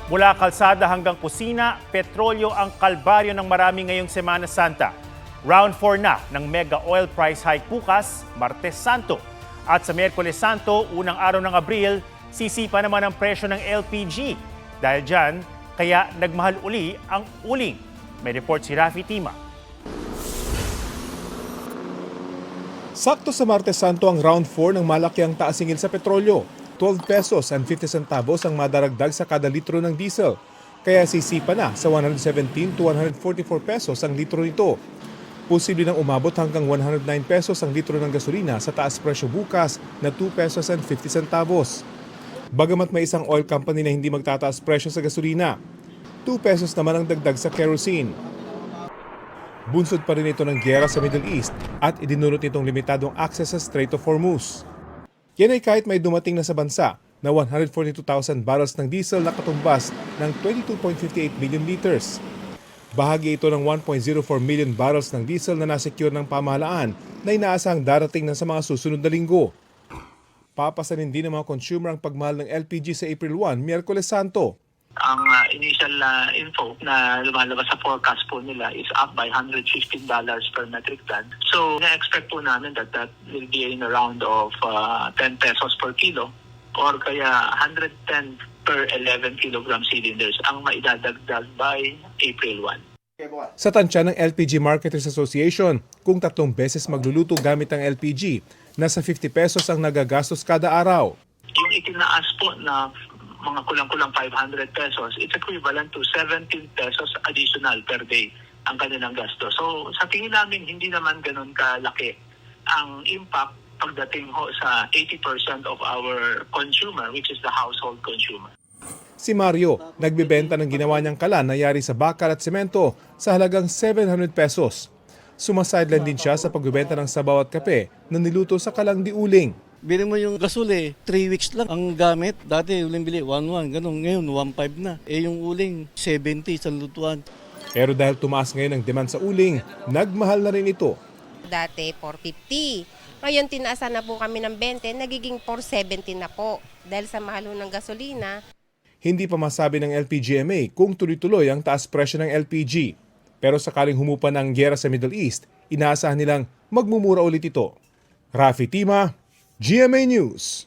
Mula kalsada hanggang kusina, petrolyo ang kalbaryo ng marami ngayong Semana Santa. Round 4 na ng mega oil price hike bukas, Martes Santo. At sa Miyerkules Santo, unang araw ng Abril, sisipa naman ang presyo ng LPG. Dahil dyan, kaya nagmahal uli ang uling. May report si Rafi Tima. Sakto sa Martes Santo ang round 4 ng malakiang taasingil sa petrolyo. 12 pesos and 50 centavos ang madaragdag sa kada litro ng diesel. Kaya sisipa na sa 117 to 144 pesos ang litro nito. Posible nang umabot hanggang 109 pesos ang litro ng gasolina sa taas presyo bukas na 2 pesos and 50 centavos. Bagamat may isang oil company na hindi magtataas presyo sa gasolina, 2 pesos naman ang dagdag sa kerosene. Bunsod pa rin ito ng giyera sa Middle East at idinulot nitong limitadong access sa Strait of Hormuz. Yan ay kahit may dumating na sa bansa na 142,000 barrels ng diesel na katumbas ng 22.58 million liters. Bahagi ito ng 1.04 million barrels ng diesel na nasecure ng pamahalaan na inaasahang darating na sa mga susunod na linggo. Papasanin din ng mga consumer ang pagmahal ng LPG sa April 1, Miyerkules Santo. Ang initial info na lumalabas sa forecast po nila is up by $115 per metric ton. So, na-expect po namin that will be in a round of 10 pesos per kilo or kaya 110 per 11 kilogram cylinders ang maidadagdag by April 1. Sa tansya ng LPG Marketers Association, kung 3 beses magluluto gamit ang LPG, nasa 50 pesos ang nagagastos kada araw. Yung itinaas po na mga kulang-kulang 500 pesos, it's equivalent to 17 pesos additional per day ang kanilang gasto. So sa tingin namin, hindi naman ganun kalaki ang impact pagdating ho sa 80% of our consumer, which is the household consumer. Si Mario, nagbebenta ng ginawa niyang kalan na yari sa bakal at semento sa halagang 700 pesos. Sumasideline din siya sa pagbebenta ng sabaw at kape na niluto sa kalang di uling. Bili mo yung gasol 3 weeks lang ang gamit. Dati uling bili 1.1, ganun. Ngayon 1.5 na. Yung uling 70 sa lutuan. Pero dahil tumaas ngayon ang demand sa uling, nagmahal na rin ito. Dati 450. Ngayon tinaasan na po kami ng 20, nagiging 470 na po. Dahil sa mahal ng gasolina. Hindi pa masabi ng LPGMA kung tuloy-tuloy ang taas presyo ng LPG. Pero sakaling humupa ng giyera sa Middle East, inaasahan nilang magmumura ulit ito. Rafi Tima, GMA News.